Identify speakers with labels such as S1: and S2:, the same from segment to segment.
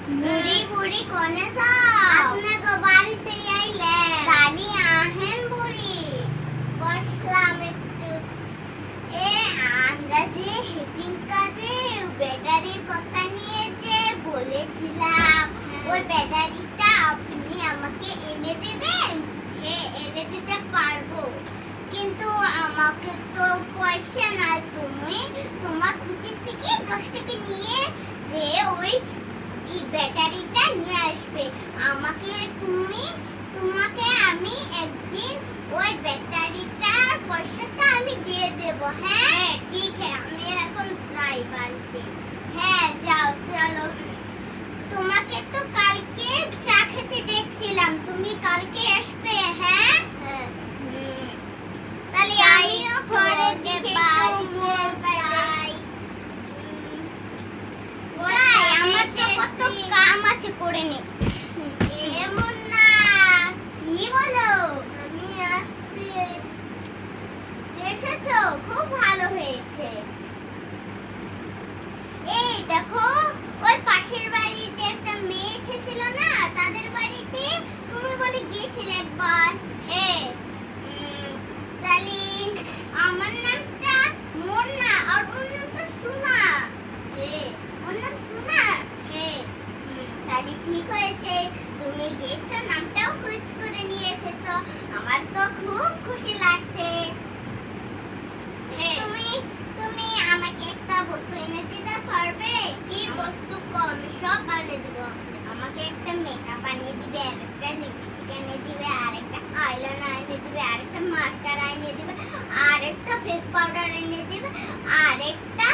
S1: বুড়ি বুড়ি কোনে যাও? আপনাকে বাড়িতে আইলেন। তালি আহেন বুড়ি। বসলাম একটু। আমরা যে হেটিং কাজে ব্যাটারির কথা নিয়ে যে বলেছিলাম, ওই ব্যাটারিটা আপনি আমাকে এনে দেবেন? হ্যাঁ, এনে দিতে পারবো, কিন্তু আমাকে তো পয়সা নাই। তুমি তোমার খুঁটির থেকে 10 টাকা নিয়ে যে ওই ব্যাটারিটা নিয়ে আসবে। তোমাকে আমি একদিন ওই ব্যাটারিটার পয়সাটা আমি দিয়ে দেব। হ্যাঁ ঠিক আছে, আমি এখন যাই বাড়িতে। হ্যাঁ যাও, চলো। তোমাকে তো কালকে চা খেতে দেখছিলাম, তুমি কালকে আসবে? হ্যাঁ তাহলে আমিও ঘরে দিকে যাই। আমার তো কত কাম আছে, করে নে। এমন না, কি বলো? আমি আসছি। এসেছো, খুব ভালো হয়েছে। এই দেখো, ওই পাশের বাড়িতে একটা মেয়ে এসেছিল না, তাদের বাড়িতে তুমি বলে গিয়েছিলে একবার। হ্যাঁ, তাহলে আমার নামটা মোনা আর ওর নাম তো সুনা। হ্যাঁ, ওর নাম সুনা। হ্যাঁ, তাহলে ঠিক হয়েছে, তুমি গিয়েছো, নামটাও খুঁজ করে নিয়ে এসেছো। আমার তো খুব খুশি লাগছে। তুমি আমাকে একটা বস্তু এনে দিতে পারবে? কি বস্তু? কম সব এনে দিব। আমাকে একটা মেকআপ এনে দিবে, আর একটা লিপস্টিক এনে দিবে, আর একটা আইলাইনার এনে দিবে, আর একটা মাস্কারা এনে দিবে, আর একটা ফেস পাউডার এনে দিবে, আর একটা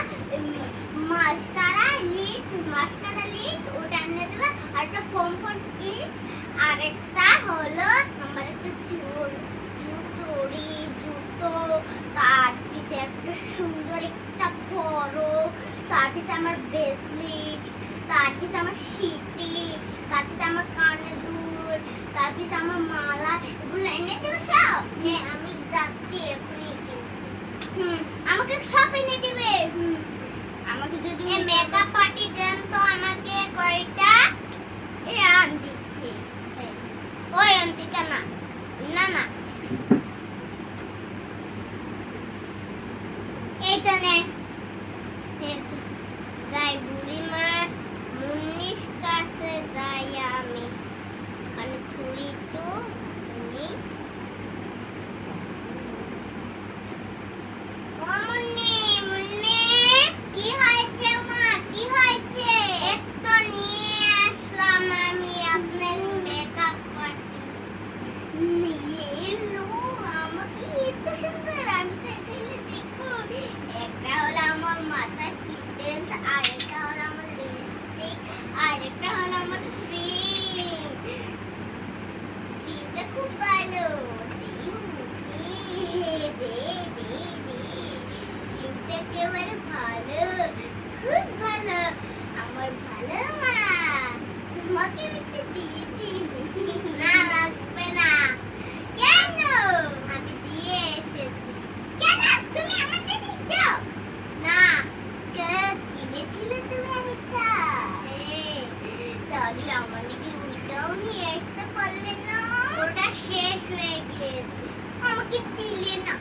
S1: মাস্কারা লিড ওটা এনে দিবে, আর একটা পমপম ইচ, আর একটা হলো আমার একটা চুড়ি, জুতো, তার পিছে একটা সুন্দর একটা পরক, তার পিছে আমার ব্রেসলেট, তার পিছে আমার সিটি, তার পিছে আমার কানের দুল, তার পিছে আমার মালা, এগুলো এনে দেবে সব? হ্যাঁ, আমি যাচ্ছি এখনই কিনতে। আমাকে সব এনে দেবে। আমাকে যদি মেকআপ পার্টি দেন তো আমাকে কয়টা দিচ্ছি। ওই আন্টিকা না, না না, এই তো নে। যাই বুড়িমা মুন্নির কাছে যাই আমি। ওখানে থুই তো মুন্নি, মুন্নি, কি হয়েছে মা? কি হয়েছে? এত নিয়ে আসলাম আমি আপনার মেকআপ পার্টি। আমাকে এত সুন্দর, আমি তো দেখো। একটা হলো আমার মাথা কিটেন্স, আর একটা হলো আমার লিপস্টিক, আর একটা হলো আমার ক্রিমটা খুব ভালো। ক্রিমটা একেবারে ভালো, খুব ভালো, আমার ভালো মা। তোমাকে একটু দিয়ে দিই? না লাগবে না। কেন? আমি দিয়ে এসেছি। কেন তুমি আমাকে দিচ্ছ? না, কিনেছিলে তুমি আরেকটা? তাহলে আমার নাকি ওইটাও নিয়ে আসতে পারলে না? ওটা শেষ হয়ে গিয়েছে। আমাকে দিলে না।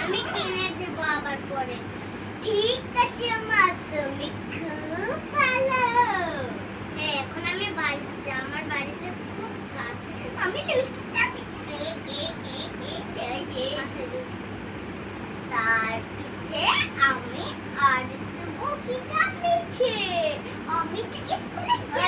S1: আমি কিনে দেব আবার পরে। ঠিক আছে মা, তুমি খুব ভালো। হ্যাঁ, এখন আমি বাড়িতে যাই, আমার বাড়িতে খুব কাজ। আমি লিপস্টিকটা তার পিছে আমি আর দেবো কি কাজ লিখছে। আমি তো স্কুলে